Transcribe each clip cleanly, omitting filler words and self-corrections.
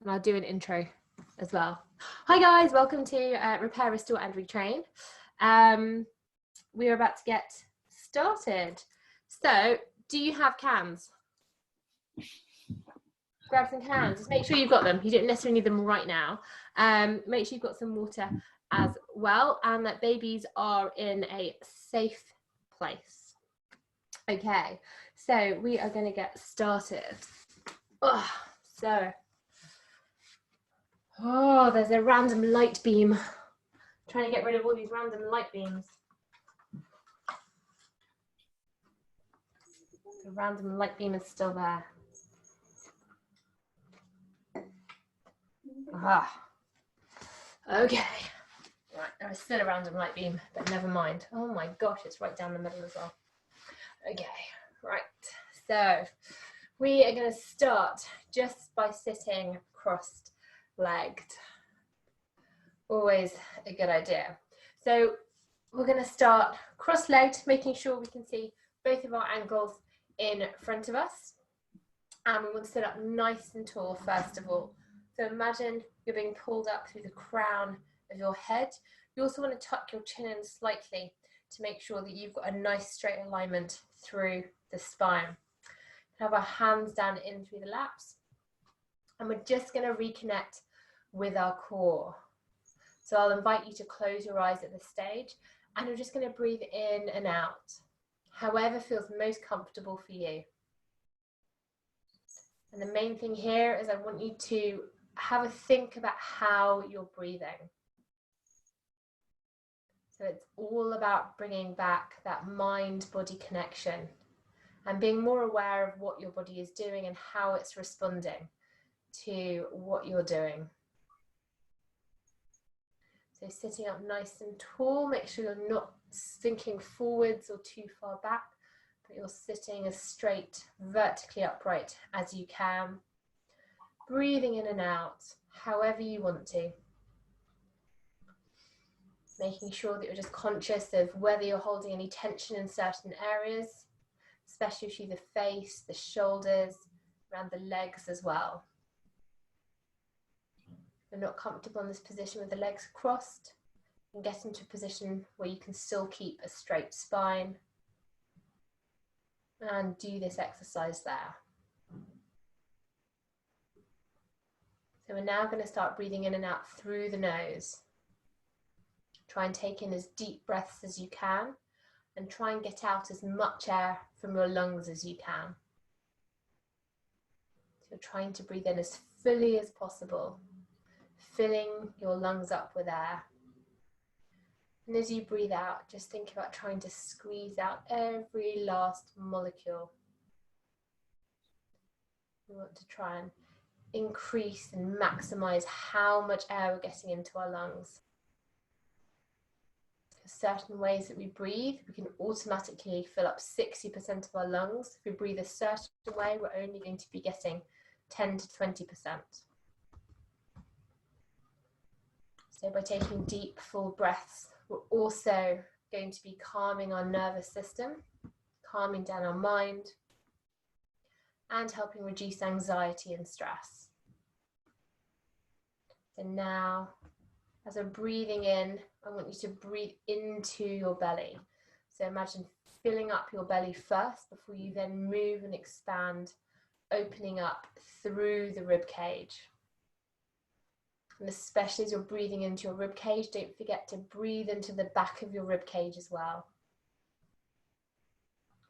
and I'll do an intro as well. Hi guys, welcome to Repair, Restore and Retrain. We're about to get started. So, do you have cans? Grab some cans. Just make sure you've got them. You don't necessarily need them right now. Make sure you've got some water as well, and that babies are in a safe place. Okay, so we are going to get started. There's a random light beam. I'm trying to get rid of all these random light beams. The random light beam is still there. Okay. Right, there is still a random light beam, but never mind. Oh my gosh, it's right down the middle as well. Okay, right. So we are going to start just by sitting cross-legged. Always a good idea. So we're going to start cross-legged, making sure we can see both of our ankles in front of us. And we want to sit up nice and tall first of all. So imagine you're being pulled up through the crown of your head. You also want to tuck your chin in slightly to make sure that you've got a nice straight alignment through the spine. Have our hands down in through the laps. And we're just going to reconnect with our core. So I'll invite you to close your eyes at this stage, and you're just going to breathe in and out, however feels most comfortable for you. And the main thing here is I want you to have a think about how you're breathing. So it's all about bringing back that mind-body connection and being more aware of what your body is doing and how it's responding to what you're doing. So sitting up nice and tall, make sure you're not sinking forwards or too far back, but you're sitting as straight, vertically upright as you can. Breathing in and out, however you want to. Making sure that you're just conscious of whether you're holding any tension in certain areas, especially through the face, the shoulders, around the legs as well. If you're not comfortable in this position with the legs crossed, and get into a position where you can still keep a straight spine and do this exercise there. So we're now going to start breathing in and out through the nose. Try and take in as deep breaths as you can and try and get out as much air from your lungs as you can. So you're trying to breathe in as fully as possible, filling your lungs up with air. And as you breathe out, just think about trying to squeeze out every last molecule. We want to try and increase and maximize how much air we're getting into our lungs. Certain ways that we breathe, we can automatically fill up 60% of our lungs. If we breathe a certain way, we're only going to be getting 10 to 20%. So by taking deep, full breaths, we're also going to be calming our nervous system, calming down our mind, and helping reduce anxiety and stress. So now, as we're breathing in, I want you to breathe into your belly. So imagine filling up your belly first before you then move and expand, opening up through the rib cage. And especially as you're breathing into your rib cage, don't forget to breathe into the back of your rib cage as well.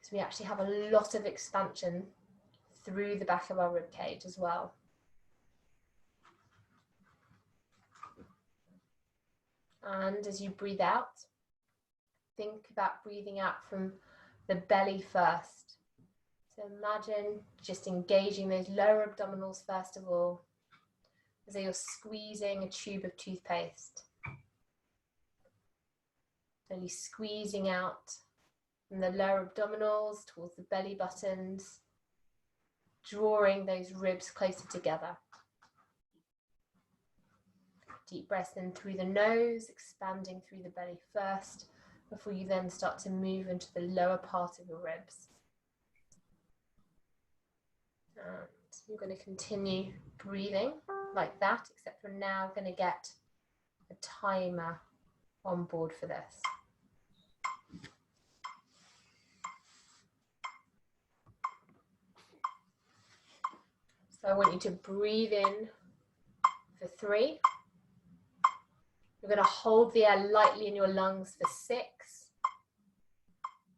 So we actually have a lot of expansion through the back of our rib cage as well. And as you breathe out, think about breathing out from the belly first. So imagine just engaging those lower abdominals first of all, as though you're squeezing a tube of toothpaste. Slowly squeezing out from the lower abdominals towards the belly buttons, drawing those ribs closer together. Deep breath in through the nose, expanding through the belly first, before you then start to move into the lower part of your ribs. And you're going to continue breathing. like that, except we're now going to get a timer on board for this. So I want you to breathe in for 3. You're going to hold the air lightly in your lungs for 6.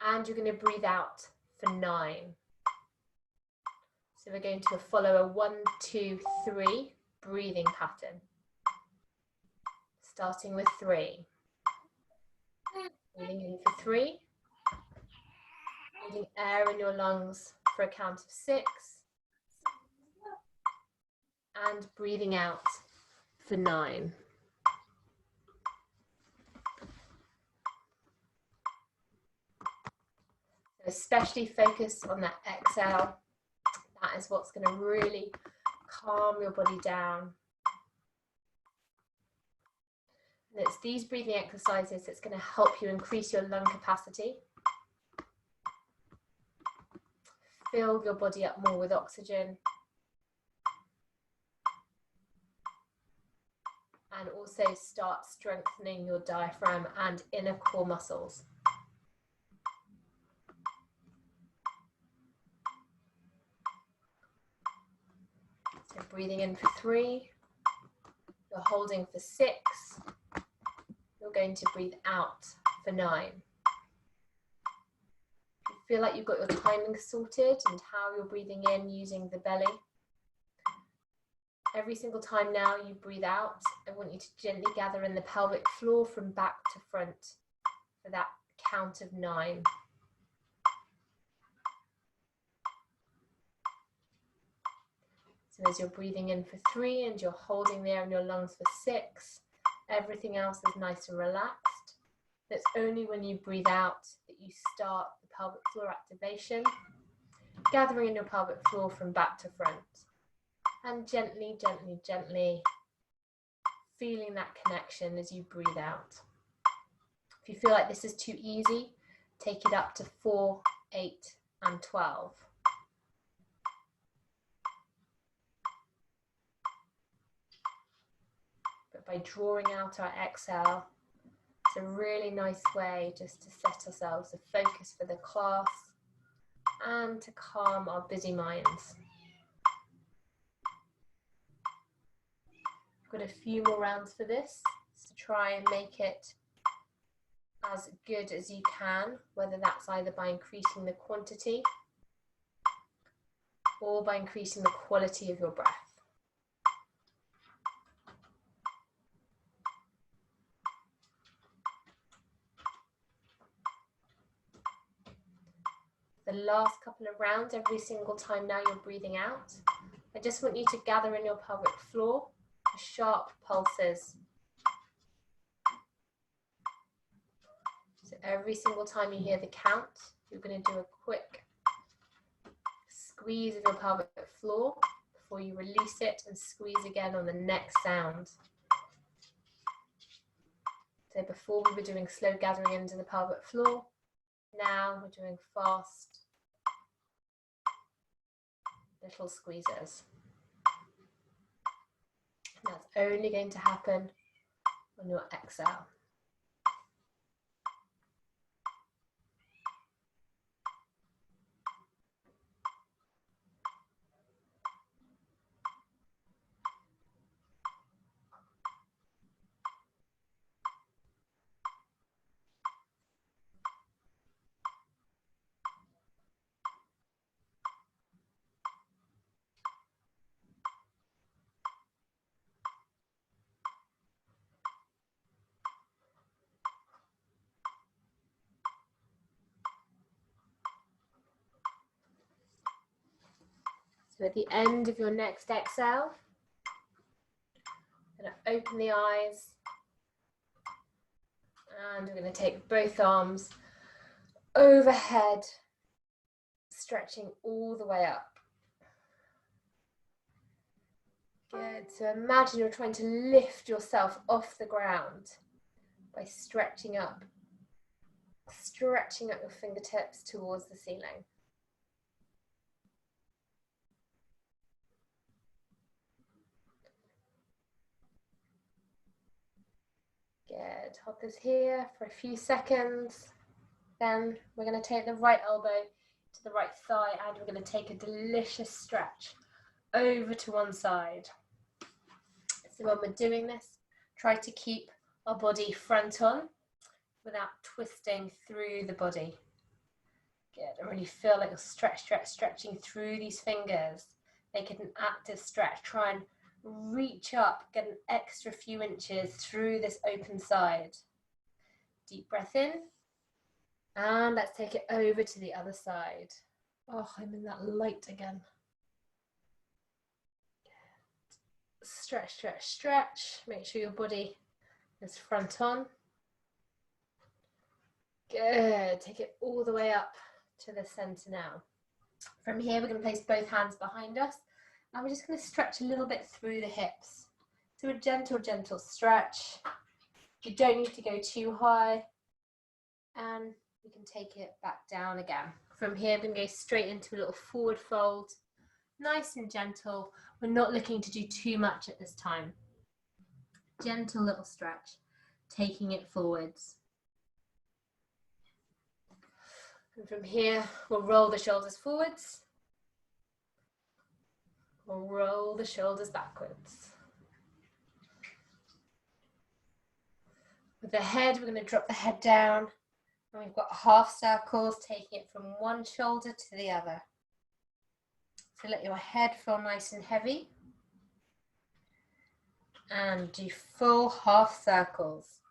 And you're going to breathe out for 9. So we're going to follow a 1, 2, 3 breathing pattern. Starting with 3. Breathing in for 3. Holding air in your lungs for a count of 6. And breathing out for 9. So especially focus on that exhale. That is what's going to really calm your body down. And it's these breathing exercises that's going to help you increase your lung capacity. Fill your body up more with oxygen. And also start strengthening your diaphragm and inner core muscles. So breathing in for 3, you're holding for 6, you're going to breathe out for 9. You feel like you've got your timing sorted and how you're breathing in using the belly. Every single time now you breathe out, I want you to gently gather in the pelvic floor from back to front for that count of 9. So as you're breathing in for 3 and you're holding the air in your lungs for 6, everything else is nice and relaxed. It's only when you breathe out that you start the pelvic floor activation, gathering in your pelvic floor from back to front. And gently, gently, gently feeling that connection as you breathe out. If you feel like this is too easy, take it up to 4, 8, and 12. But by drawing out our exhale, it's a really nice way just to set ourselves a focus for the class and to calm our busy minds. Got a few more rounds for this to try and make it as good as you can, whether that's either by increasing the quantity or by increasing the quality of your breath. The last couple of rounds, every single time now you're breathing out, I just want you to gather in your pelvic floor sharp pulses. So every single time you hear the count, you're going to do a quick squeeze of your pelvic floor before you release it and squeeze again on the next sound. So before we were doing slow gathering into the pelvic floor, now we're doing fast little squeezes. That's only going to happen on your exhale. So at the end of your next exhale, you're going to open the eyes and we're going to take both arms overhead, stretching all the way up. Good. So imagine you're trying to lift yourself off the ground by stretching up your fingertips towards the ceiling. Good. Hold this here for a few seconds. Then we're going to take the right elbow to the right thigh and we're going to take a delicious stretch over to one side. So when we're doing this, try to keep our body front on without twisting through the body. Good. And really feel like you're stretching through these fingers. Make it an active stretch. Try and reach up, get an extra few inches through this open side. Deep breath in. And let's take it over to the other side. Oh, I'm in that light again. Stretch, stretch, stretch. Make sure your body is front on. Good. Take it all the way up to the center now. From here, we're going to place both hands behind us. And we're just going to stretch a little bit through the hips. So a gentle, gentle stretch. You don't need to go too high. And we can take it back down again. From here, we're going to go straight into a little forward fold. Nice and gentle. We're not looking to do too much at this time. Gentle little stretch, taking it forwards. And from here, we'll roll the shoulders forwards. We'll roll the shoulders backwards. With the head, we're going to drop the head down. And we've got half circles, taking it from one shoulder to the other. So let your head feel nice and heavy. And do full half circles,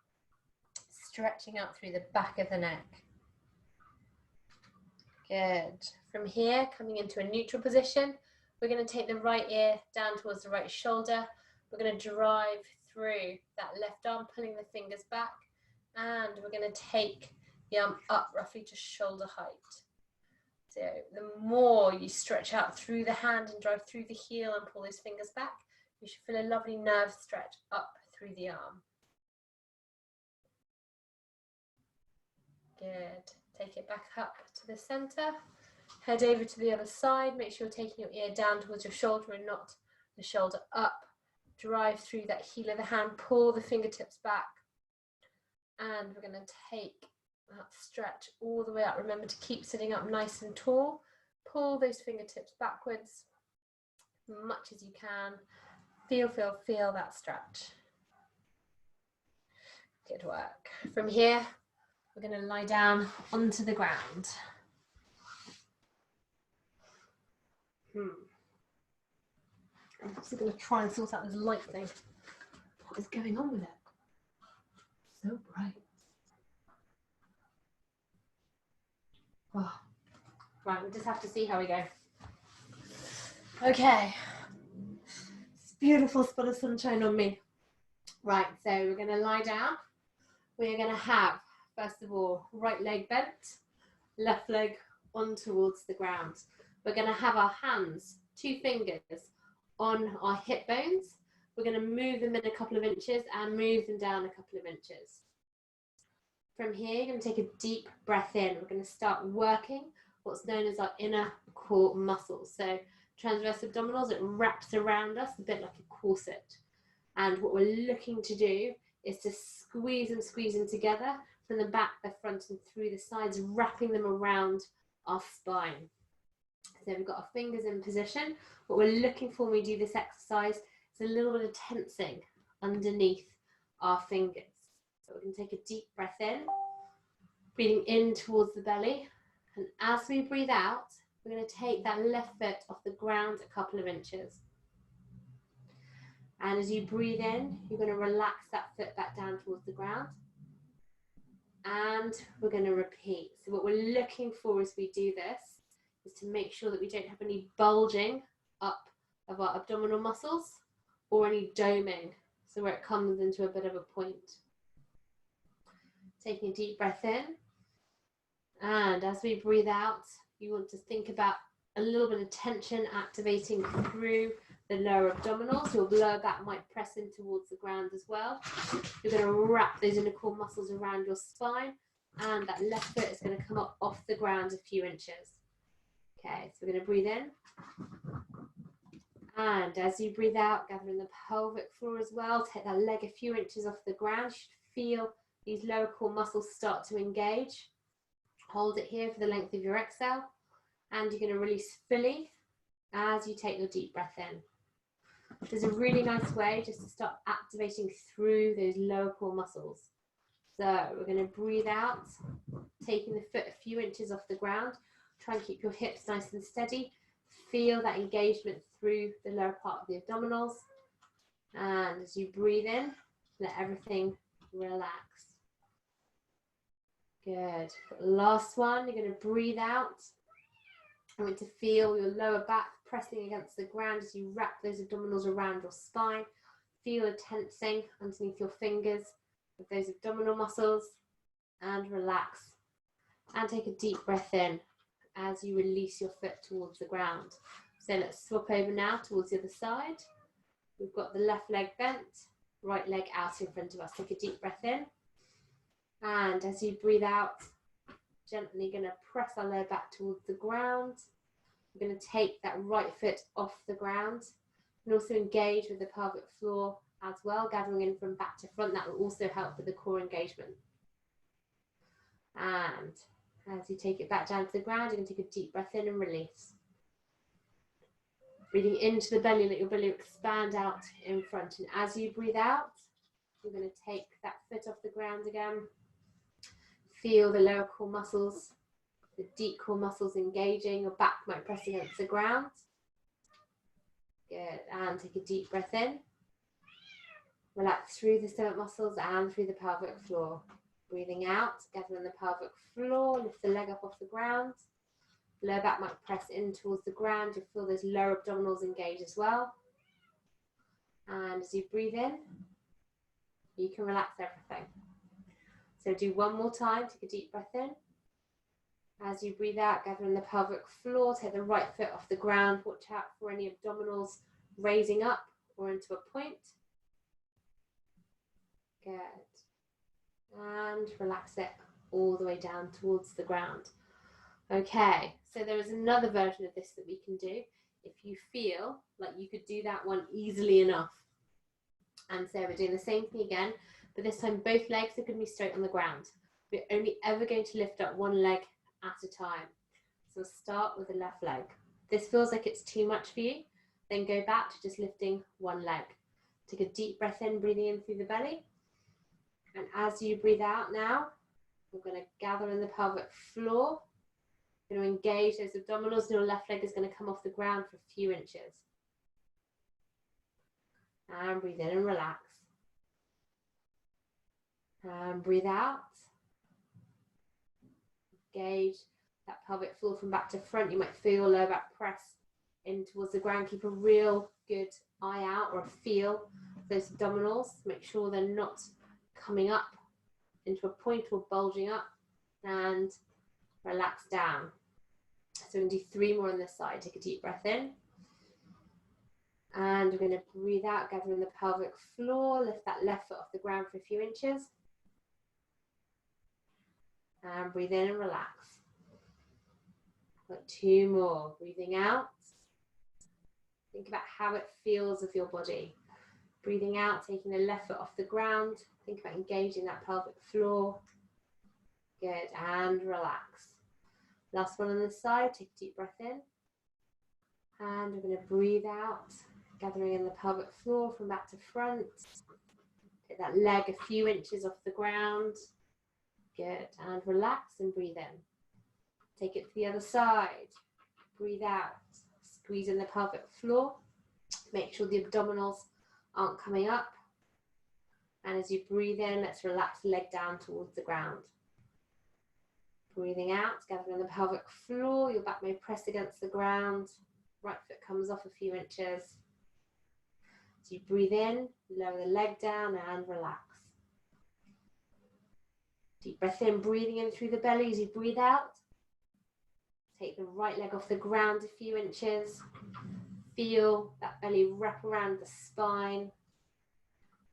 stretching out through the back of the neck. Good. From here, coming into a neutral position, we're going to take the right ear down towards the right shoulder. We're going to drive through that left arm, pulling the fingers back. And we're going to take the arm up roughly to shoulder height. So the more you stretch out through the hand and drive through the heel and pull those fingers back, you should feel a lovely nerve stretch up through the arm. Good. Take it back up to the center. Head over to the other side. Make sure you're taking your ear down towards your shoulder and not the shoulder up. Drive through that heel of the hand. Pull the fingertips back. And we're going to take that stretch all the way up. Remember to keep sitting up nice and tall. Pull those fingertips backwards as much as you can. Feel that stretch. Good work. From here, we're going to lie down onto the ground. I'm just going to try and sort out this light thing. What is going on with it? So bright. Oh. Right, we'll just have to see how we go. Okay. Beautiful spot of sunshine on me. Right, so we're going to lie down. We're going to have, first of all, right leg bent, left leg on towards the ground. We're going to have our hands, 2 fingers on our hip bones. We're going to move them in a couple of inches and move them down a couple of inches. From here, you're going to take a deep breath in. We're going to start working what's known as our inner core muscles. So transverse abdominals, it wraps around us a bit like a corset. And what we're looking to do is to squeeze them together from the back, the front and through the sides, wrapping them around our spine. So we've got our fingers in position. What we're looking for when we do this exercise is a little bit of tensing underneath our fingers. So we're going to take a deep breath in, breathing in towards the belly. And as we breathe out, we're going to take that left foot off the ground a couple of inches. And as you breathe in, you're going to relax that foot back down towards the ground. And we're going to repeat. So what we're looking for as we do this is to make sure that we don't have any bulging up of our abdominal muscles or any doming, so where it comes into a bit of a point. Taking a deep breath in. And as we breathe out, you want to think about a little bit of tension activating through the lower abdominals. Your lower back might press in towards the ground as well. You're going to wrap those inner core muscles around your spine, and that left foot is going to come up off the ground a few inches. Okay, so we're going to breathe in. And as you breathe out, gathering the pelvic floor as well, take that leg a few inches off the ground. You should feel these lower core muscles start to engage. Hold it here for the length of your exhale, and you're going to release fully as you take your deep breath in. There's a really nice way just to start activating through those lower core muscles. So we're going to breathe out, taking the foot a few inches off the ground. Try and keep your hips nice and steady. Feel that engagement through the lower part of the abdominals. And as you breathe in, let everything relax. Good. Last one, you're going to breathe out. I want to feel your lower back pressing against the ground as you wrap those abdominals around your spine. Feel a tensing underneath your fingers of those abdominal muscles, and relax. And take a deep breath in as you release your foot towards the ground. So let's swap over now towards the other side. We've got the left leg bent, right leg out in front of us. Take a deep breath in. And as you breathe out, gently going to press our lower back towards the ground. We're going to take that right foot off the ground and also engage with the pelvic floor as well, gathering in from back to front. That will also help with the core engagement. And as you take it back down to the ground, you're going to take a deep breath in and release. Breathing into the belly, let your belly expand out in front. And as you breathe out, you're going to take that foot off the ground again. Feel the lower core muscles, the deep core muscles engaging. Your back might press against the ground. Good. And take a deep breath in. Relax through the stomach muscles and through the pelvic floor. Breathing out, gather on the pelvic floor, lift the leg up off the ground. Lower back might press in towards the ground. You'll feel those lower abdominals engage as well. And as you breathe in, you can relax everything. So do one more time, take a deep breath in. As you breathe out, gather on the pelvic floor, take the right foot off the ground. Watch out for any abdominals raising up or into a point. Good. And relax it all the way down towards the ground. Okay, so there is another version of this that we can do if you feel like you could do that one easily enough. And so we're doing the same thing again, but this time both legs are going to be straight on the ground. We're only ever going to lift up one leg at a time. So we'll start with the left leg. If this feels like it's too much for you, then go back to just lifting one leg. Take a deep breath in, breathing in through the belly. And as you breathe out now, we're going to gather in the pelvic floor. We're going to engage those abdominals, and your left leg is going to come off the ground for a few inches. And breathe in and relax. And breathe out. Engage that pelvic floor from back to front. You might feel lower back press in towards the ground. Keep a real good eye out or a feel of those abdominals. Make sure they're not coming up into a point or bulging up, and relax down. So we're going to do 3 more on this side. Take a deep breath in. And we're going to breathe out, gather in the pelvic floor, lift that left foot off the ground for a few inches. And breathe in and relax. Got 2 more. Breathing out. Think about how it feels with your body. Breathing out, taking the left foot off the ground. Think about engaging that pelvic floor. Good, and relax. Last one on this side, take a deep breath in. And we're going to breathe out, gathering in the pelvic floor from back to front. Take that leg a few inches off the ground. Good, and relax and breathe in. Take it to the other side. Breathe out, squeeze in the pelvic floor. Make sure the abdominals aren't coming up. And as you breathe in, let's relax the leg down towards the ground. Breathing out, gathering the pelvic floor. Your back may press against the ground. Right foot comes off a few inches. As you breathe in, lower the leg down and relax. Deep breath in, breathing in through the belly. As you breathe out, take the right leg off the ground a few inches. Feel that belly wrap around the spine.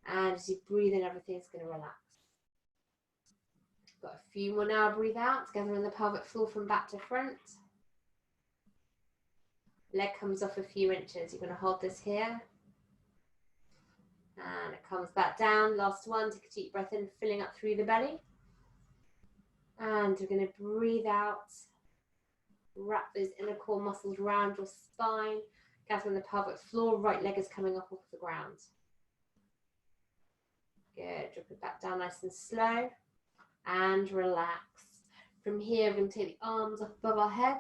And as you breathe in, everything's going to relax. Got a few more now. Breathe out, gathering the pelvic floor from back to front. Leg comes off a few inches. You're going to hold this here. And it comes back down. Last one, take a deep breath in, filling up through the belly. And we're going to breathe out. Wrap those inner core muscles around your spine. Gathering the pelvic floor, right leg is coming up off the ground. Good, drop it back down nice and slow. And relax. From here, we're going to take the arms up above our head.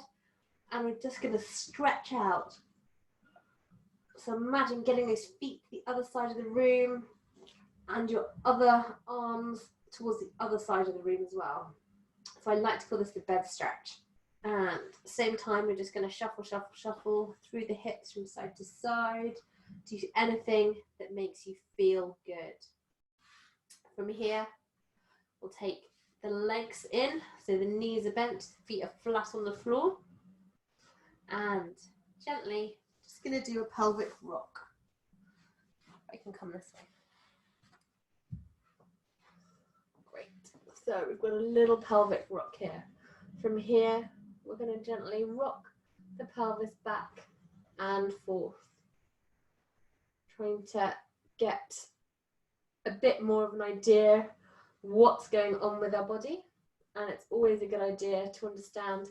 And we're just going to stretch out. So imagine getting those feet to the other side of the room. And your other arms towards the other side of the room as well. So I like to call this the bed stretch. And at the same time, we're just going to shuffle, shuffle, shuffle through the hips from side to side. Do anything that makes you feel good. From here, we'll take the legs in, so the knees are bent, feet are flat on the floor. And gently, just going to do a pelvic rock. I can come this way. Great. So we've got a little pelvic rock here. From here, we're going to gently rock the pelvis back and forth. Trying to get a bit more of an idea what's going on with our body. And it's always a good idea to understand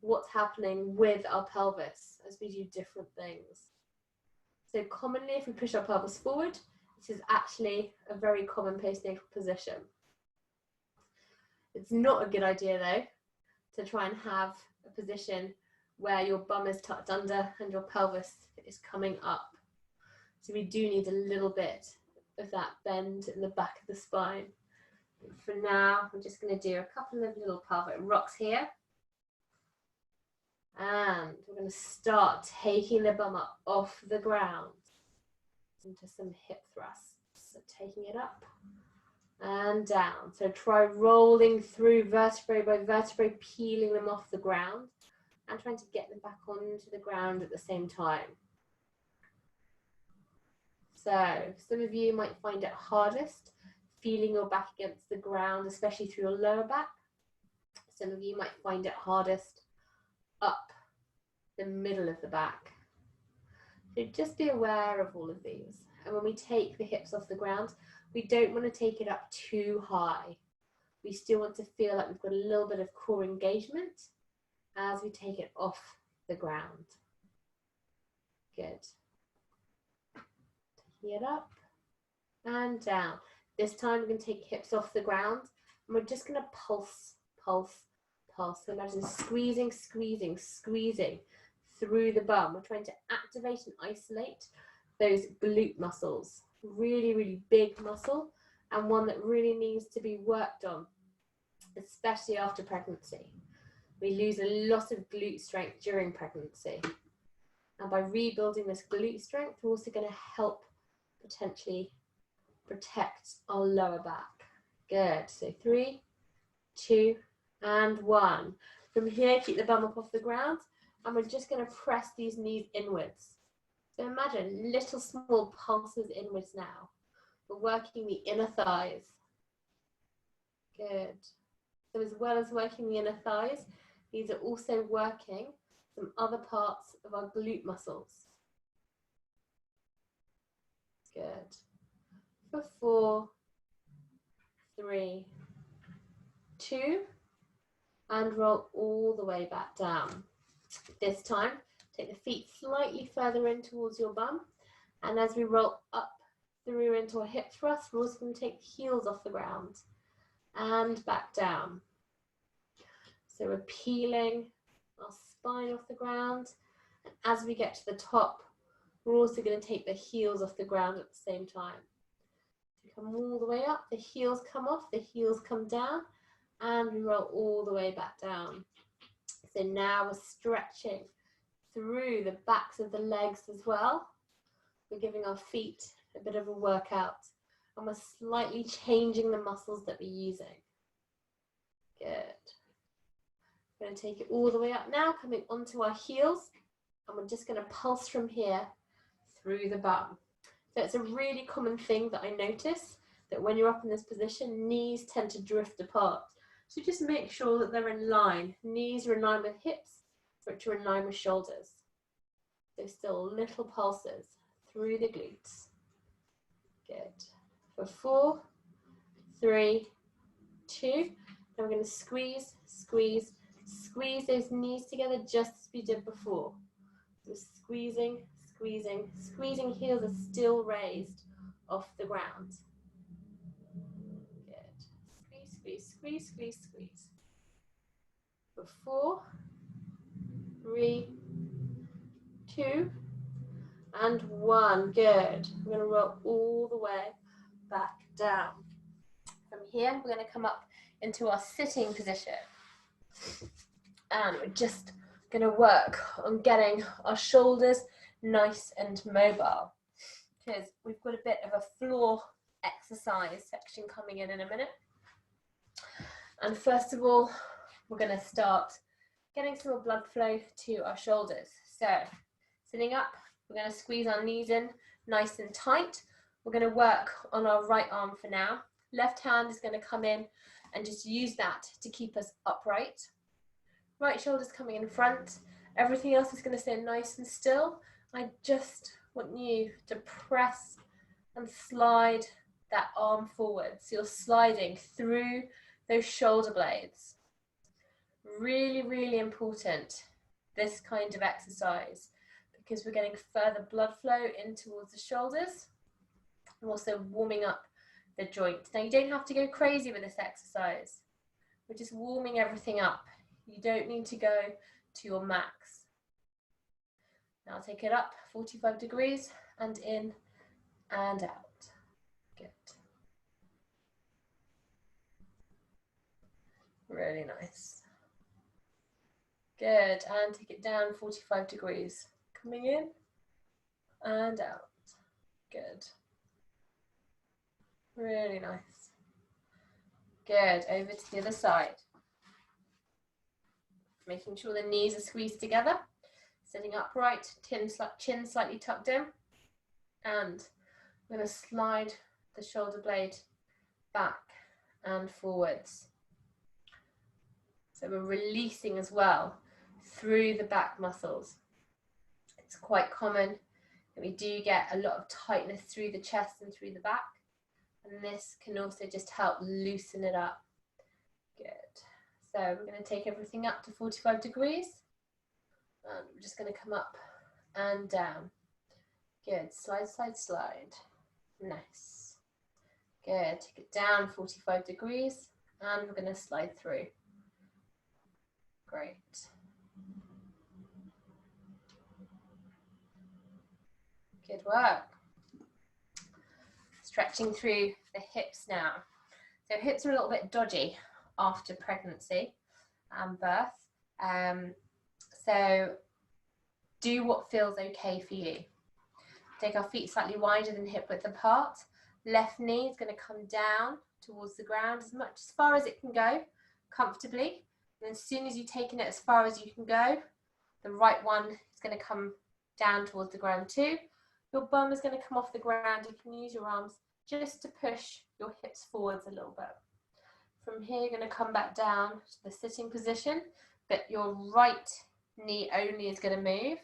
what's happening with our pelvis as we do different things. So commonly, if we push our pelvis forward, this is actually a very common postnatal position. It's not a good idea though, to try and have a position where your bum is tucked under and your pelvis is coming up. So we do need a little bit of that bend in the back of the spine. For now, I'm just going to do a couple of little pelvic rocks here. And we're going to start taking the bum up off the ground into some hip thrusts. So taking it up and down. So try rolling through vertebrae by vertebrae, peeling them off the ground and trying to get them back onto the ground at the same time. So some of you might find it hardest feeling your back against the ground, especially through your lower back. Some of you might find it hardest up the middle of the back. So just be aware of all of these. And when we take the hips off the ground, we don't want to take it up too high. We still want to feel like we've got a little bit of core engagement as we take it off the ground. Good. Taking it up and down. This time we're going to take hips off the ground and we're just going to pulse, pulse, pulse. So imagine squeezing, squeezing, squeezing through the bum. We're trying to activate and isolate those glute muscles. Really, really big muscle and one that really needs to be worked on, especially after pregnancy. We lose a lot of glute strength during pregnancy. And by rebuilding this glute strength, we're also going to help potentially protect our lower back. Good. So 3, 2, and 1. From here, keep the bum up off the ground, and we're just going to press these knees inwards. So imagine little small pulses inwards now. We're working the inner thighs. Good. So as well as working the inner thighs, these are also working some other parts of our glute muscles. Good. For 4, 3, 2, and roll all the way back down. This time, take the feet slightly further in towards your bum, and as we roll up through into a hip thrust, we're also going to take the heels off the ground and back down. So we're peeling our spine off the ground, and as we get to the top, we're also going to take the heels off the ground at the same time. Come all the way up, the heels come off, the heels come down, and we roll all the way back down. So now we're stretching through the backs of the legs as well. We're giving our feet a bit of a workout, and we're slightly changing the muscles that we're using. Good. We're going to take it all the way up now, coming onto our heels, and we're just going to pulse from here through the bum. So it's a really common thing that I notice, that when you're up in this position, knees tend to drift apart. So just make sure that they're in line. Knees are in line with hips, which are in line with shoulders. So still little pulses through the glutes. Good. For 4, 3, 2. And we're going to squeeze, squeeze, squeeze those knees together just as we did before. So squeezing, squeezing, squeezing, heels are still raised off the ground. Good. Squeeze, squeeze, squeeze, squeeze, squeeze. For 4, 3, 2, and 1. Good. We're going to roll all the way back down. From here, we're going to come up into our sitting position. And we're just going to work on getting our shoulders nice and mobile, because we've got a bit of a floor exercise section coming in a minute. And first of all, we're going to start getting some more blood flow to our shoulders. So sitting up, we're going to squeeze our knees in nice and tight. We're going to work on our right arm for now. Left hand is going to come in and just use that to keep us upright. Right shoulder's coming in front. Everything else is going to stay nice and still. I just want you to press and slide that arm forward. So you're sliding through those shoulder blades. Really, really important, this kind of exercise, because we're getting further blood flow in towards the shoulders and also warming up the joints. Now you don't have to go crazy with this exercise. We're just warming everything up. You don't need to go to your max. Now take it up 45 degrees and in and out. Good. Really nice. Good, and take it down 45 degrees. Coming in and out. Good. Really nice. Good, over to the other side. Making sure the knees are squeezed together. Sitting upright, chin slightly tucked in. And I'm going to slide the shoulder blade back and forwards. So we're releasing as well through the back muscles. It's quite common that we do get a lot of tightness through the chest and through the back. And this can also just help loosen it up. Good. So we're going to take everything up to 45 degrees. And we're just going to come up and down. Good. Slide, slide, slide. Nice. Good. Take it down 45 degrees. And we're going to slide through. Great. Good work. Stretching through the hips now. So hips are a little bit dodgy after pregnancy and birth. So do what feels okay for you. Take our feet slightly wider than hip width apart. Left knee is going to come down towards the ground as far as it can go comfortably. And as soon as you've taken it as far as you can go, the right one is going to come down towards the ground too. Your bum is going to come off the ground. You can use your arms just to push your hips forwards a little bit. From here, you're going to come back down to the sitting position, but your right knee only is going to move.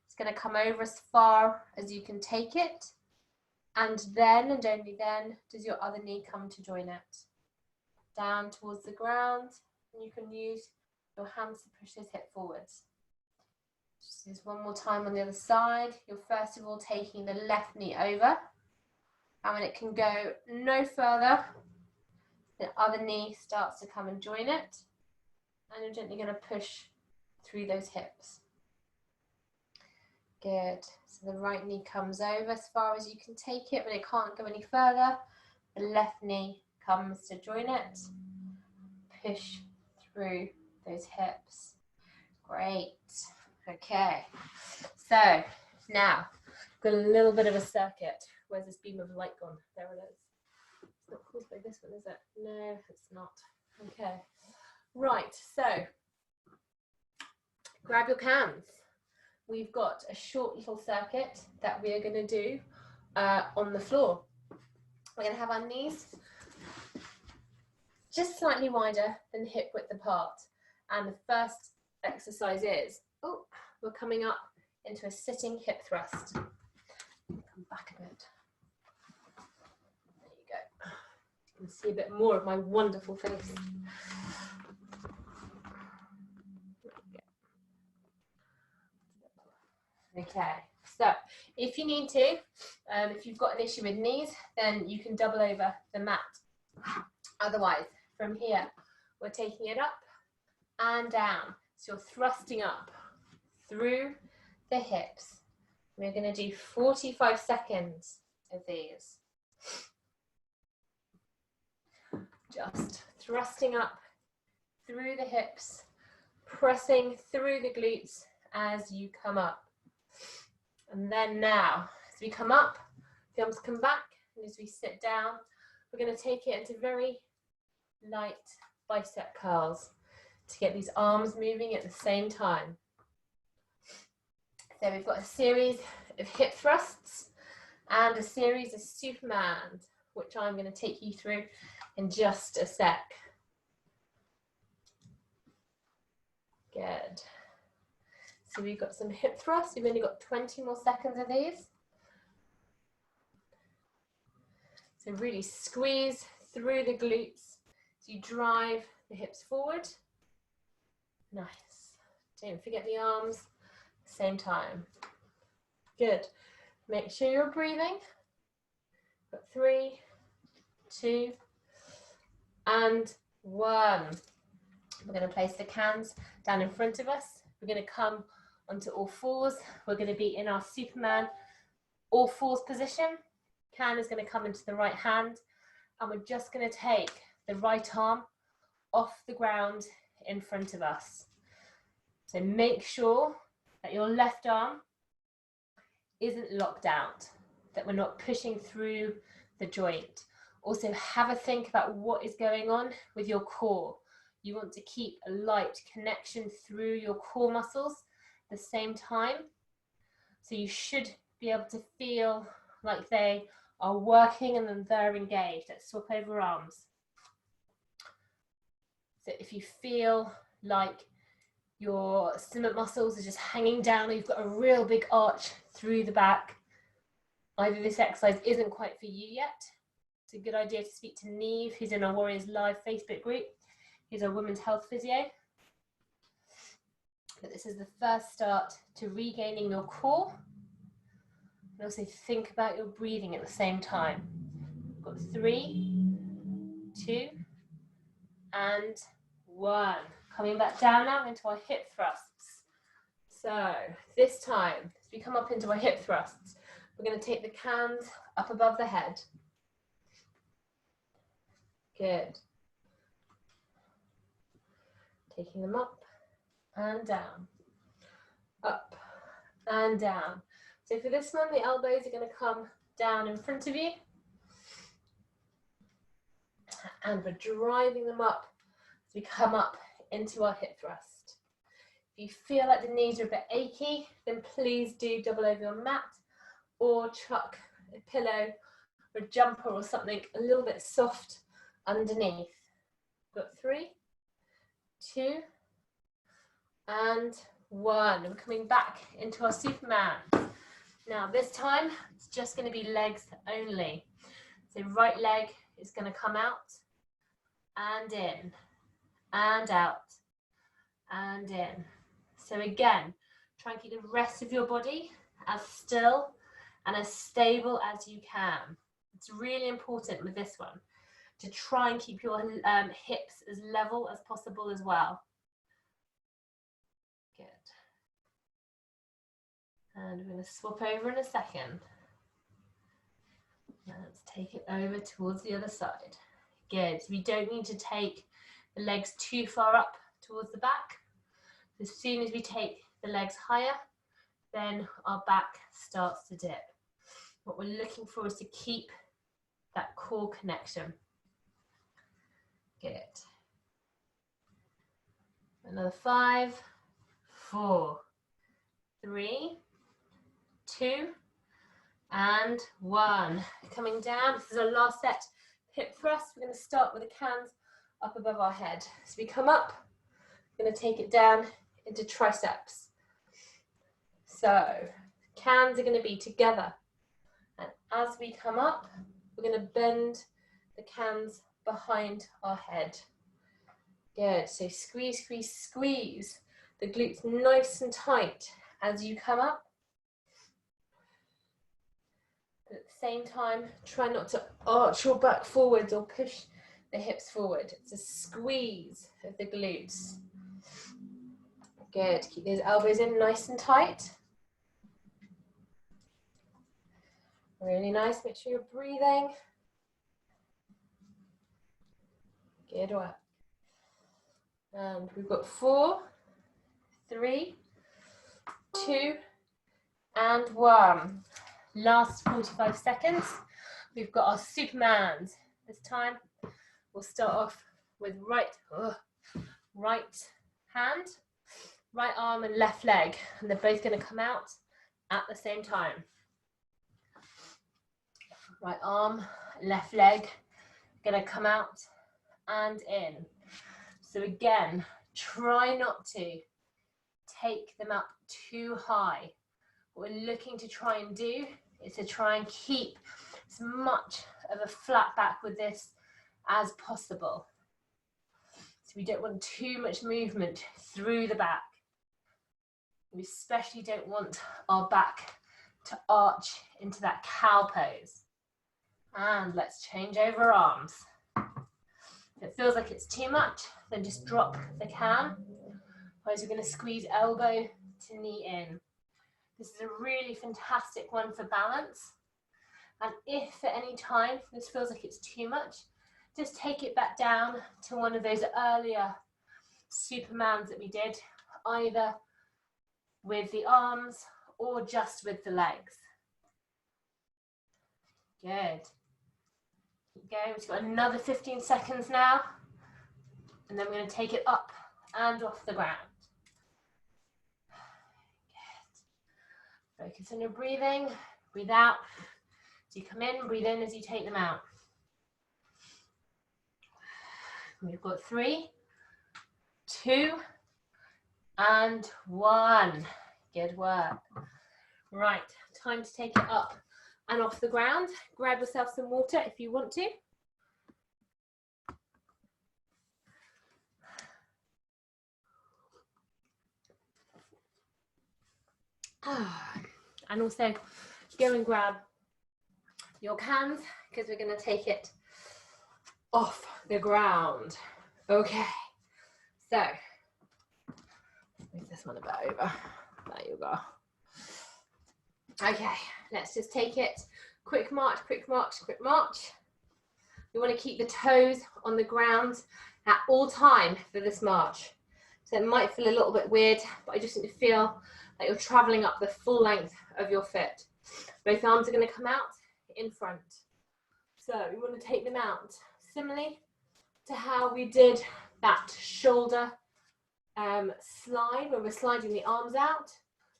It's going to come over as far as you can take it. And then, and only then, does your other knee come to join it. Down towards the ground. And you can use your hands to push this hip forwards. Just use one more time on the other side. You're first of all taking the left knee over. And when it can go no further, the other knee starts to come and join it. And you're gently going to push through those hips. Good. So the right knee comes over as far as you can take it. When it can't go any further, the left knee comes to join it. Push through those hips. Great. Okay. So now, got a little bit of a circuit. Where's this beam of light gone? There it is. It's not caused by this one, is it? No, it's not. Okay. Right. So grab your cans. We've got a short little circuit that we are going to do on the floor. We're going to have our knees just slightly wider than hip width apart. And the first exercise is, we're coming up into a sitting hip thrust. Come back a bit. There you go. and see a bit more of my wonderful face. Okay, so if you need to, if you've got an issue with knees, then you can double over the mat. Otherwise, from here, we're taking it up and down. So you're thrusting up through the hips. We're going to do 45 seconds of these. Just thrusting up through the hips, pressing through the glutes as you come up. And then now, as we come up, the arms come back, and as we sit down, we're going to take it into very light bicep curls to get these arms moving at the same time. So we've got a series of hip thrusts and a series of Superman, which I'm going to take you through in just a sec. Good. So we've got some hip thrusts. We've only got 20 more seconds of these. So really squeeze through the glutes as you drive the hips forward. Nice. Don't forget the arms at the same time. Good. Make sure you're breathing. Got 3, 2, and 1. We're going to place the cans down in front of us. We're going to come onto all fours. We're going to be in our Superman all fours position. Can is going to come into the right hand, and we're just going to take the right arm off the ground in front of us. So make sure that your left arm isn't locked out, that we're not pushing through the joint. Also have a think about what is going on with your core. You want to keep a light connection through your core muscles at the same time. So you should be able to feel like they are working and then they're engaged. Let's swap over arms. So if you feel like your stomach muscles are just hanging down, or you've got a real big arch through the back, either this exercise isn't quite for you yet. It's a good idea to speak to Neve, who's in our Warriors Live Facebook group. He's our women's health physio. But this is the first start to regaining your core. And also think about your breathing at the same time. We've got 3, 2, and 1. Coming back down now into our hip thrusts. So this time, as we come up into our hip thrusts, we're going to take the cans up above the head. Good. Taking them up and down, up and down. So for this one, the elbows are going to come down in front of you, and we're driving them up as we come up into our hip thrust. If you feel like the knees are a bit achy, then please do double over your mat or chuck a pillow or a jumper or something a little bit soft underneath. Got 3, 2, and 1. We're coming back into our Superman. Now this time, it's just going to be legs only. So right leg is going to come out and in, and out, and in. So again, try and keep the rest of your body as still and as stable as you can. It's really important with this one to try and keep your hips as level as possible as well. Good. And we're going to swap over in a second. Let's take it over towards the other side. Good. So we don't need to take the legs too far up towards the back. As soon as we take the legs higher, then our back starts to dip. What we're looking for is to keep that core connection. Good. Another 5, 4, 3, 2, and 1. Coming down. This is our last set. Hip thrust. We're going to start with the cans up above our head. So we come up. We're going to take it down into triceps. So cans are going to be together. And as we come up, we're going to bend the cans behind our head. Good, so squeeze, squeeze, squeeze the glutes nice and tight as you come up. But at the same time, try not to arch your back forwards or push the hips forward. It's a squeeze of the glutes. Good, keep those elbows in nice and tight. Really nice, make sure you're breathing. Good work. And we've got 4, 3, 2, and 1. Last 45 seconds. We've got our Supermans. This time we'll start off with right hand, right arm and left leg. And they're both going to come out at the same time. Right arm, left leg, going to come out and in. So again, try not to take them up too high. What we're looking to try and do is to try and keep as much of a flat back with this as possible. So we don't want too much movement through the back. We especially don't want our back to arch into that cow pose. And let's change over arms. If it feels like it's too much, then just drop the can. Otherwise we're going to squeeze elbow to knee in. This is a really fantastic one for balance. And if at any time this feels like it's too much, just take it back down to one of those earlier Supermans that we did, either with the arms or just with the legs. Good. Keep going. We've got another 15 seconds now. And then we're going to take it up and off the ground. Good. Focus on your breathing. Breathe out as you come in, breathe in as you take them out. We've got 3, 2, and 1. Good work. Right, time to take it up and off the ground. Grab yourself some water if you want to. And also go and grab your cans because we're going to take it off the ground. Okay, so move this one a bit over. There you go. Okay, let's just take it. Quick march, quick march, quick march. You want to keep the toes on the ground at all time for this march. So it might feel a little bit weird, but I just need to feel like you're traveling up the full length of your foot. Both arms are going to come out in front. So we want to take them out similarly to how we did that shoulder slide, where we're sliding the arms out.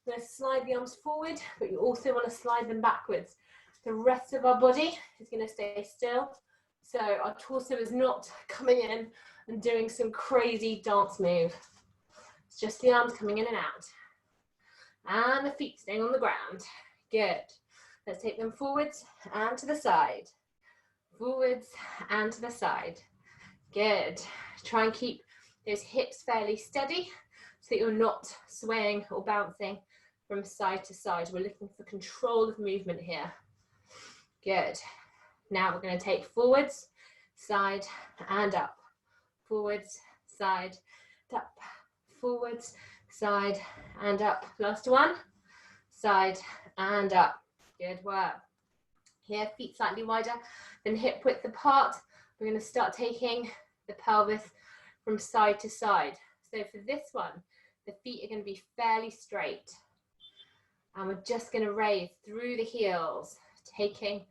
We're going to slide the arms forward, but you also want to slide them backwards. The rest of our body is going to stay still. So our torso is not coming in and doing some crazy dance move. It's just the arms coming in and out. And the feet staying on the ground. Good. Let's take them forwards and to the side. Forwards and to the side. Good. Try and keep those hips fairly steady so that you're not swaying or bouncing from side to side. We're looking for control of movement here. Good. Now we're going to take forwards, side and up. Forwards, side, up. Forwards, side and up. Last one. Side and up. Good work. Here, feet slightly wider than hip width apart. We're going to start taking the pelvis from side to side. So for this one, the feet are going to be fairly straight. And we're just going to raise through the heels, taking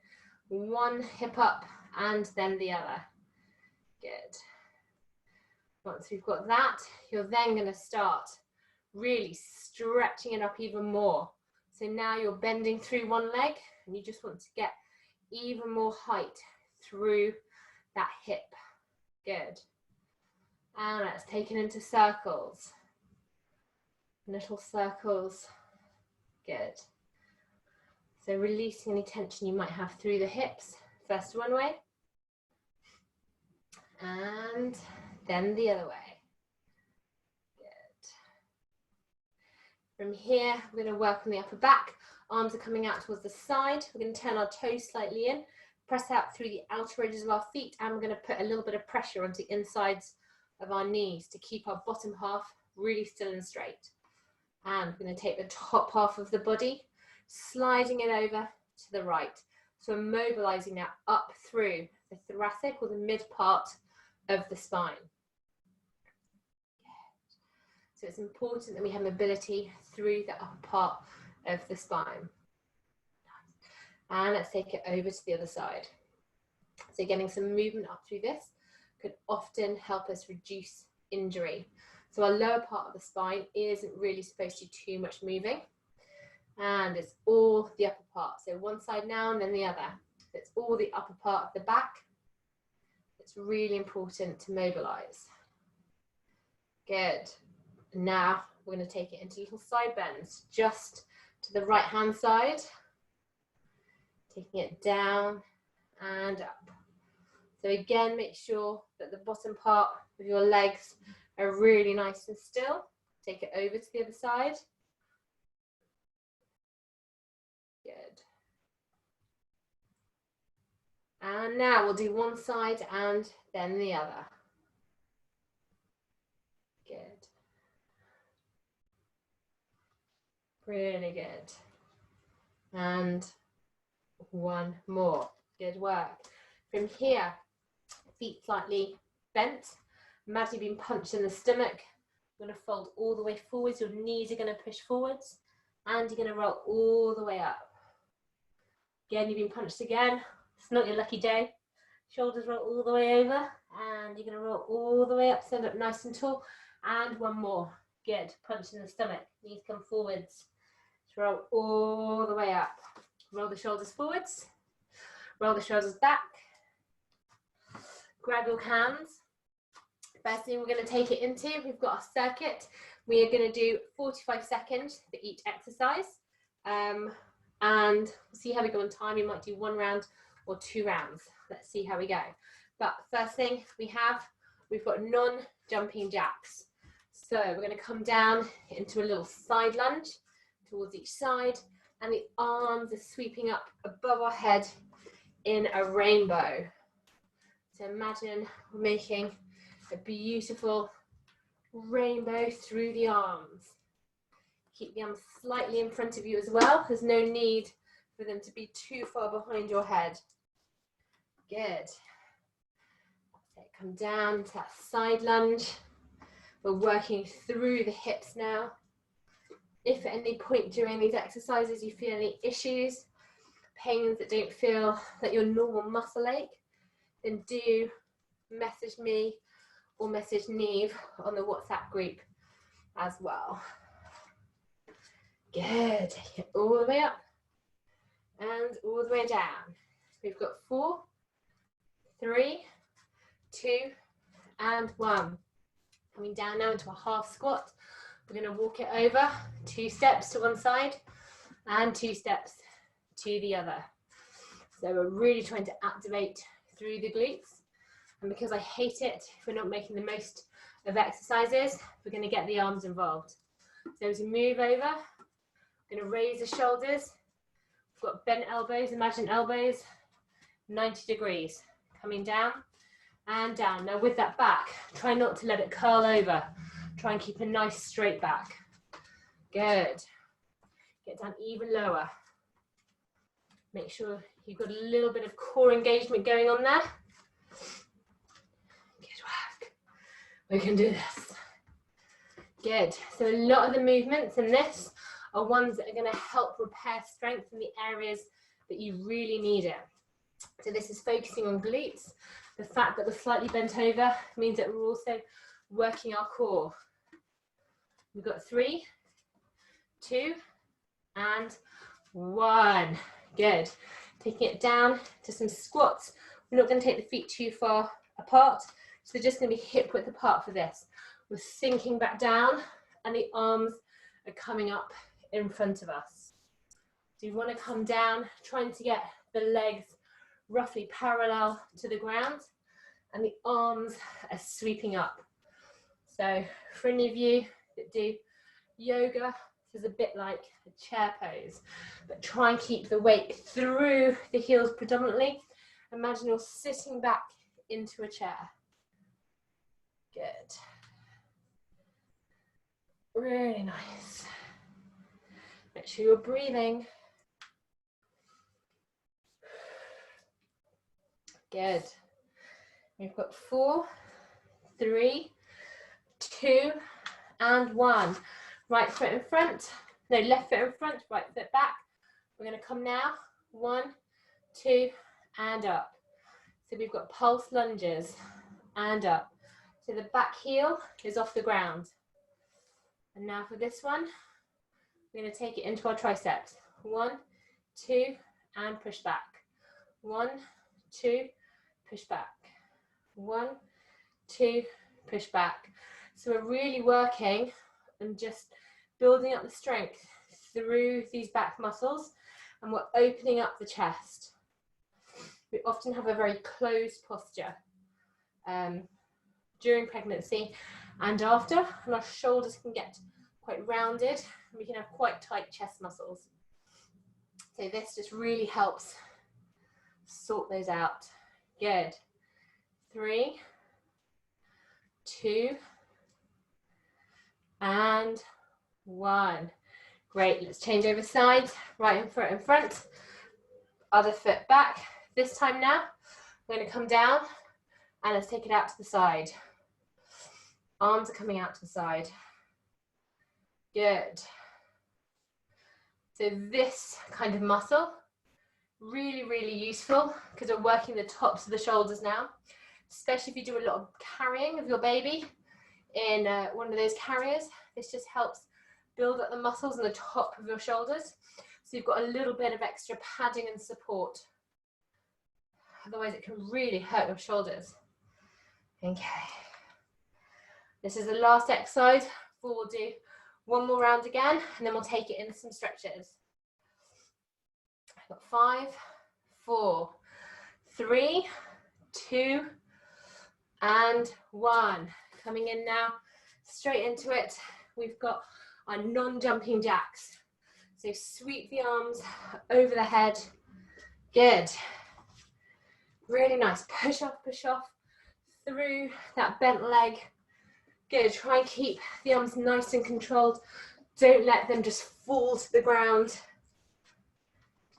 one hip up and then the other. Good. Once we've got that, you're then going to start really stretching it up even more. So now you're bending through one leg and you just want to get even more height through that hip. Good. And let's take it into circles. Little circles. Good. So releasing any tension you might have through the hips. First one way. And then the other way. Good. From here, we're going to work on the upper back. Arms are coming out towards the side. We're going to turn our toes slightly in, press out through the outer edges of our feet, and we're going to put a little bit of pressure onto the insides of our knees to keep our bottom half really still and straight. And we're going to take the top half of the body, sliding it over to the right. So we're mobilizing now up through the thoracic or the mid part of the spine. So it's important that we have mobility through the upper part of the spine. And let's take it over to the other side. So getting some movement up through this could often help us reduce injury. So our lower part of the spine isn't really supposed to do too much moving. And it's all the upper part. So one side now and then the other. So it's all the upper part of the back. It's really important to mobilize. Good. Now we're going to take it into little side bends, just to the right hand side. Taking it down and up. So again, make sure that the bottom part of your legs are really nice and still. Take it over to the other side. Good. And now we'll do one side and then the other. Good. Really good. And one more. Good work. From here, feet slightly bent. Imagine being punched in the stomach. You're going to fold all the way forwards. Your knees are going to push forwards. And you're going to roll all the way up. Again, you've been punched again. It's not your lucky day. Shoulders roll all the way over. And you're going to roll all the way up. Stand up nice and tall. And one more. Good. Punch in the stomach. Knees come forwards. Roll all the way up. Roll the shoulders forwards. Roll the shoulders back. Grab your hands. First thing we're going to take it into, we've got our circuit. We are going to do 45 seconds for each exercise. And we'll see how we go on time. We might do 1 round or 2 rounds. Let's see how we go. But first thing we've got non-jumping jacks. So we're going to come down into a little side lunge towards each side. And the arms are sweeping up above our head in a rainbow. So imagine we're making a beautiful rainbow through the arms. Keep the arms slightly in front of you as well. There's no need for them to be too far behind your head. Good. So come down to that side lunge. We're working through the hips now. If at any point during these exercises you feel any issues, pains that don't feel like your normal muscle ache, then do message me or message Neve on the WhatsApp group as well. Good. Take it all the way up and all the way down. We've got 4, 3, 2, and 1. Coming down now into a half squat. We're going to walk it over, 2 steps to one side and 2 steps to the other. So we're really trying to activate through the glutes. And because I hate it, if we're not making the most of exercises, we're going to get the arms involved. So as we move over, we're going to raise the shoulders. We've got bent elbows, imagine elbows, 90 degrees. Coming down and down. Now with that back, try not to let it curl over. Try and keep a nice straight back. Good. Get down even lower. Make sure you've got a little bit of core engagement going on there. Good work. We can do this. Good. So a lot of the movements in this are ones that are going to help repair strength in the areas that you really need it. So this is focusing on glutes. The fact that we're slightly bent over means that we're also working our core. We've got 3, 2, and 1. Good. Taking it down to some squats. We're not going to take the feet too far apart, so they're just going to be hip width apart for this. We're sinking back down, and the arms are coming up in front of us. So you want to come down, trying to get the legs roughly parallel to the ground, and the arms are sweeping up. So for any of you that do yoga, this is a bit like a chair pose, but try and keep the weight through the heels predominantly. Imagine you're sitting back into a chair. Good. Really nice. Make sure you're breathing. Good. We've got 4, 3, 2, and 1. Right foot in front. No, left foot in front, right foot back. We're going to come now. 1, 2, and up. So we've got pulse lunges and up. So the back heel is off the ground. And now for this one, we're going to take it into our triceps. 1, 2, and push back. 1, 2, push back. 1, 2, push back. So we're really working and just building up the strength through these back muscles, and we're opening up the chest. We often have a very closed posture during pregnancy and after, and our shoulders can get quite rounded, and we can have quite tight chest muscles. So this just really helps sort those out. Good. 3, 2, and 1. Great, let's change over sides. Right foot in front, other foot back. This time now, we're going to come down and let's take it out to the side. Arms are coming out to the side. Good. So this kind of muscle, really, really useful because we're working the tops of the shoulders now, especially if you do a lot of carrying of your baby in one of those carriers. This just helps build up the muscles in the top of your shoulders, so you've got a little bit of extra padding and support. Otherwise it can really hurt your shoulders. Okay, this is the last exercise. We'll do one more round again, and then we'll take it into some stretches. I've got 5, 4, 3, 2, and 1. Coming in now, straight into it. We've got our non-jumping jacks. So sweep the arms over the head. Good. Really nice. Push off through that bent leg. Good. Try and keep the arms nice and controlled. Don't let them just fall to the ground.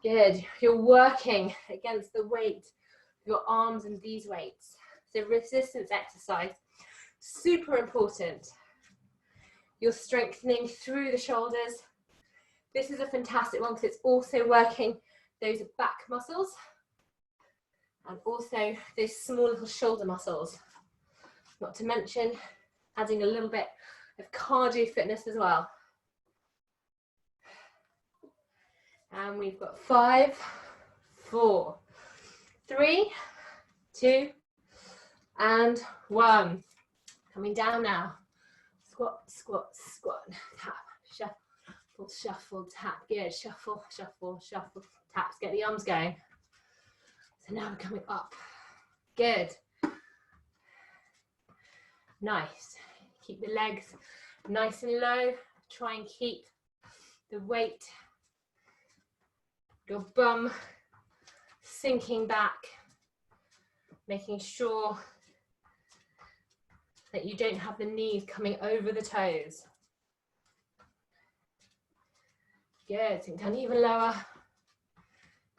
Good. You're working against the weight of your arms and these weights. So resistance exercise, super important. You're strengthening through the shoulders. This is a fantastic one because it's also working those back muscles and also those small little shoulder muscles. Not to mention adding a little bit of cardio fitness as well. And we've got 5, 4, 3, 2, and 1. Coming down now. Squat, squat, squat, tap, shuffle, shuffle, tap. Good. Shuffle, shuffle, shuffle, taps. Get the arms going. So now we're coming up. Good. Nice. Keep the legs nice and low. Try and keep the weight, your bum sinking back, making sure that you don't have the knees coming over the toes. Good, sink down even lower.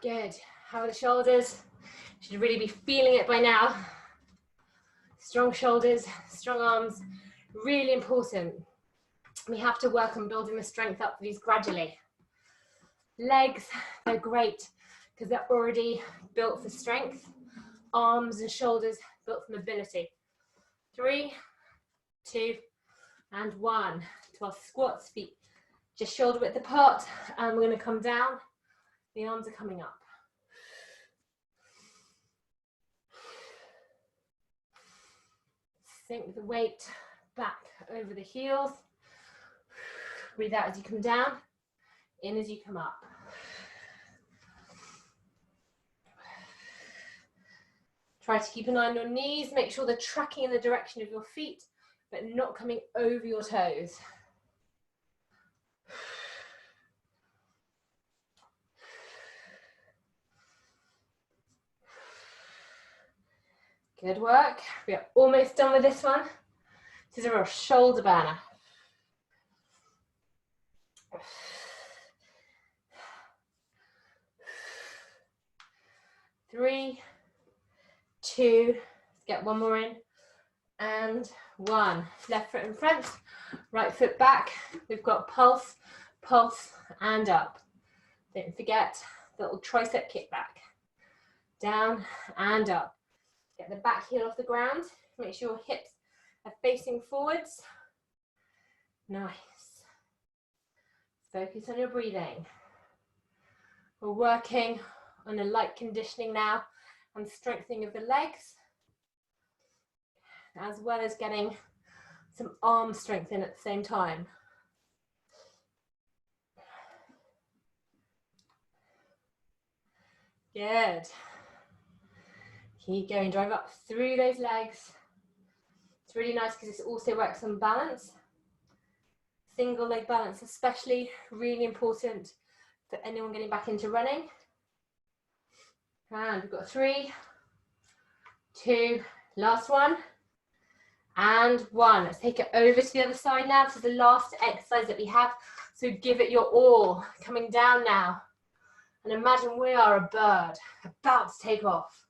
Good, how are the shoulders? You should really be feeling it by now. Strong shoulders, strong arms, really important. We have to work on building the strength up for these gradually. Legs, they're great because they're already built for strength. Arms and shoulders built for mobility. 3, 2, and 1. To our squats, feet just shoulder width apart, and we're going to come down. The arms are coming up. Sink the weight back over the heels. Breathe out as you come down, in as you come up. Try to keep an eye on your knees. Make sure they're tracking in the direction of your feet, but not coming over your toes. Good work. We are almost done with this one. This is a real shoulder burner. 3, 2, let's get one more in, and 1. Left foot in front, right foot back. We've got pulse, pulse, and up. Don't forget the little tricep kick back. Down and up. Get the back heel off the ground. Make sure your hips are facing forwards. Nice. Focus on your breathing. We're working on a light conditioning now and strengthening of the legs, as well as getting some arm strength in at the same time. Good. Keep going, drive up through those legs. It's really nice because this also works on balance. Single leg balance especially, really important for anyone getting back into running. And we've got 3, 2, last one, and 1. Let's take it over to the other side now. This is the last exercise that we have, so give it your all. Coming down now, and imagine we are a bird about to take off.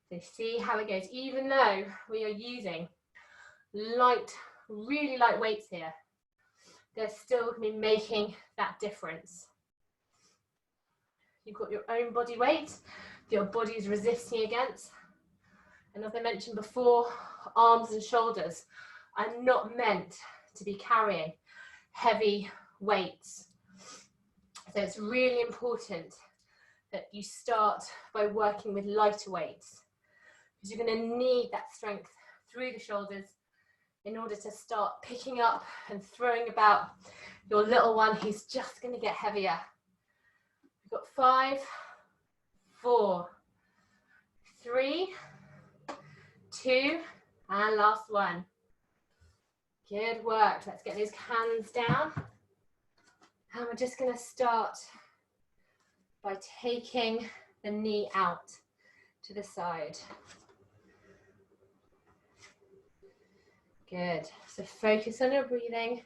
So see how it goes. Even though we are using light, really light weights here, they're still going to be making that difference. You've got your own body weight that your body is resisting against. And as I mentioned before, arms and shoulders are not meant to be carrying heavy weights. So it's really important that you start by working with lighter weights, because you're going to need that strength through the shoulders in order to start picking up and throwing about your little one who's just going to get heavier. We've got 5, 4, 3, 2, and last one. Good work. Let's get those hands down. And we're just going to start by taking the knee out to the side. Good. So focus on your breathing.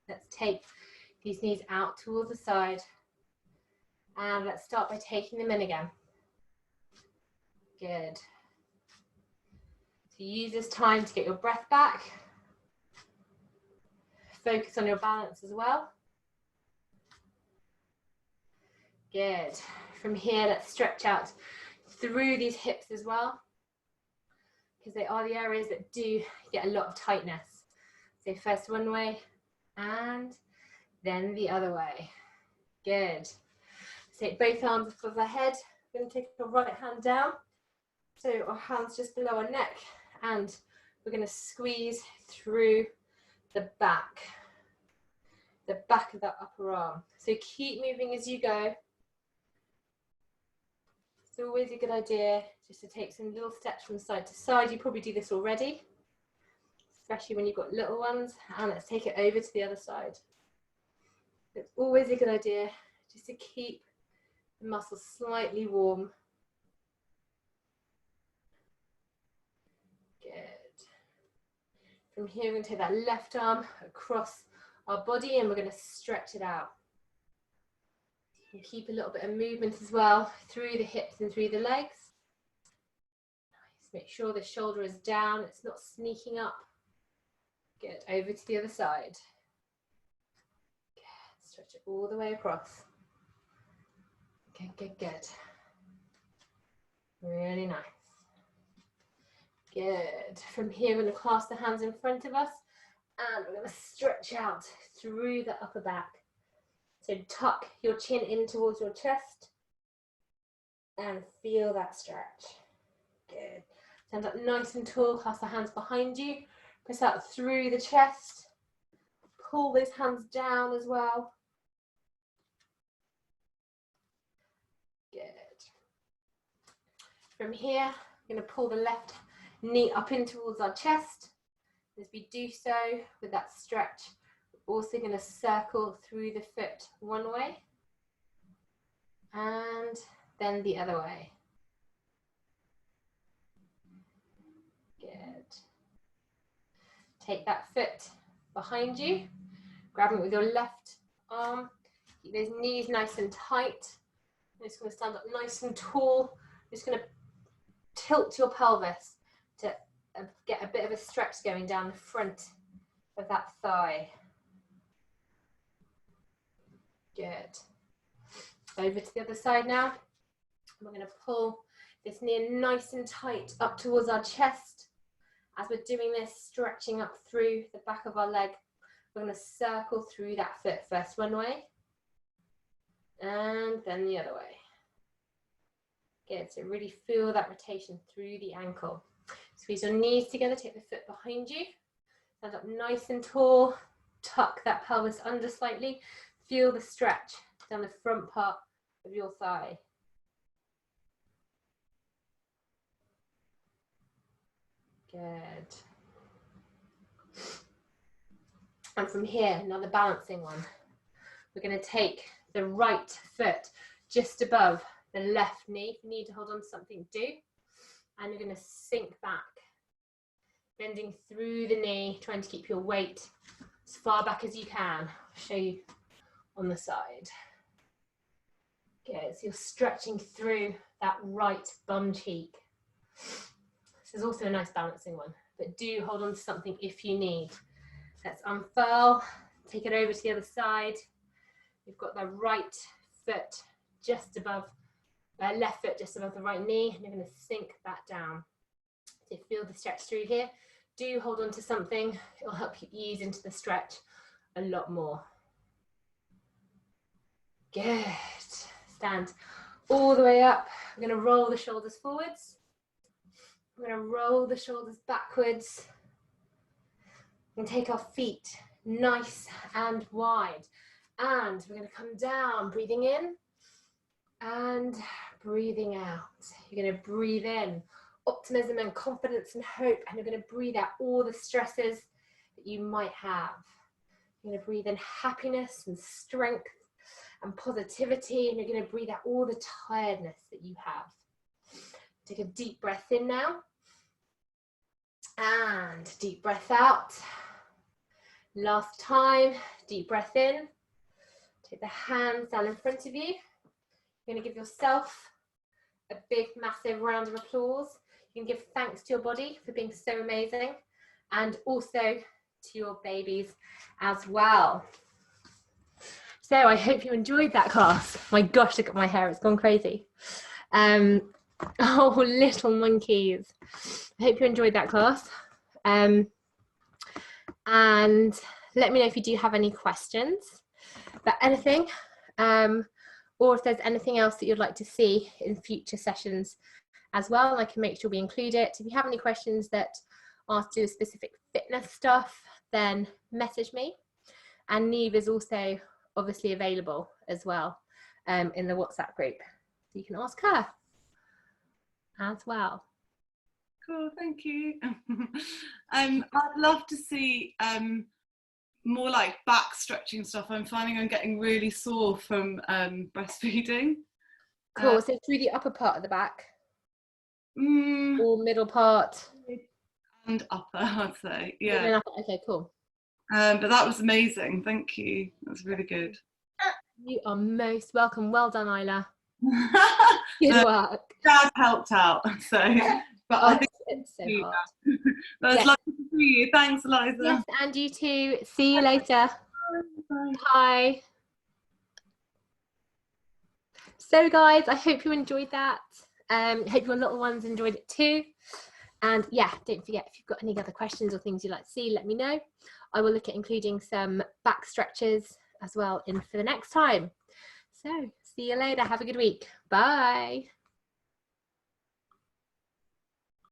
Let's take these knees out towards the side. And let's start by taking them in again. Good. So use this time to get your breath back. Focus on your balance as well. Good. From here, let's stretch out through these hips as well, because they are the areas that do get a lot of tightness. So first one way and then the other way. Good. Take both arms above our head. We're going to take our right hand down, so our hands just below our neck, and we're going to squeeze through the back of that upper arm. So keep moving as you go. It's always a good idea just to take some little steps from side to side. You probably do this already, especially when you've got little ones. And let's take it over to the other side. It's always a good idea just to keep the muscles slightly warm. Good. From here, we're going to take that left arm across our body and we're going to stretch it out. And keep a little bit of movement as well through the hips and through the legs. Nice. Make sure the shoulder is down, it's not sneaking up. Good. Over to the other side. Good. Stretch it all the way across. Good, good, good. Really nice. Good. From here, we're going to clasp the hands in front of us and we're going to stretch out through the upper back. So tuck your chin in towards your chest and feel that stretch. Good. Stand up nice and tall, clasp the hands behind you. Press out through the chest. Pull those hands down as well. Good. From here, we're going to pull the left knee up in towards our chest. As we do so, with that stretch, we're also going to circle through the foot one way and then the other way. Good. Take that foot behind you, grab it with your left arm, keep those knees nice and tight. I'm just going to stand up nice and tall. I'm just going to tilt your pelvis to get a bit of a stretch going down the front of that thigh. Good. Over to the other side now. We're going to pull this knee nice and tight up towards our chest. As we're doing this, stretching up through the back of our leg, we're going to circle through that foot first one way and then the other way. Good, so really feel that rotation through the ankle. Squeeze your knees together, take the foot behind you, stand up nice and tall, tuck that pelvis under slightly, feel the stretch down the front part of your thigh. Good. And from here, another balancing one. We're going to take the right foot just above the left knee. If you need to hold on to something, do. And you're going to sink back, bending through the knee, trying to keep your weight as far back as you can. I'll show you on the side. Good, so you're stretching through that right bum cheek. This is also a nice balancing one, but do hold on to something if you need. Let's unfurl, take it over to the other side. We've got the right foot just above, left foot just above the right knee, and you're going to sink that down. So feel the stretch through here. Do hold on to something, it'll help you ease into the stretch a lot more. Good. Stand all the way up. We're going to roll the shoulders forwards. We're going to roll the shoulders backwards and take our feet nice and wide. And we're going to come down, breathing in and breathing out. You're going to breathe in optimism and confidence and hope, and you're going to breathe out all the stresses that you might have. You're going to breathe in happiness and strength and positivity, and you're going to breathe out all the tiredness that you have. Take a deep breath in now, and deep breath out. Last time, deep breath in. Take the hands down in front of you. You're going to give yourself a big, massive round of applause. You can give thanks to your body for being so amazing, and also to your babies as well. So I hope you enjoyed that class. My gosh, look at my hair, it's gone crazy. Oh, little monkeys. I hope you enjoyed that class. And let me know if you do have any questions about anything, or if there's anything else that you'd like to see in future sessions as well, and I can make sure we include it. If you have any questions that are to do with specific fitness stuff, then message me. And Neve is also obviously available as well in the WhatsApp group, so you can ask her as well. Cool, thank you. I'd love to see more like back stretching stuff. I'm finding I'm getting really sore from breastfeeding. Cool, so through the upper part of the back? Or middle part? And upper, I'd say, yeah. Okay, cool. But that was amazing, thank you. That was really good. You are most welcome. Well done, Isla. Good work. Dad helped out, so. But I think it's so hard. But it's lovely to see you. Thanks, Eliza. Yes, and you too. See you later. Bye. Bye. So guys, I hope you enjoyed that. Hope your little ones enjoyed it too. And yeah, don't forget, if you've got any other questions or things you'd like to see, let me know. I will look at including some back stretches as well in for the next time. So see you later. Have a good week. Bye.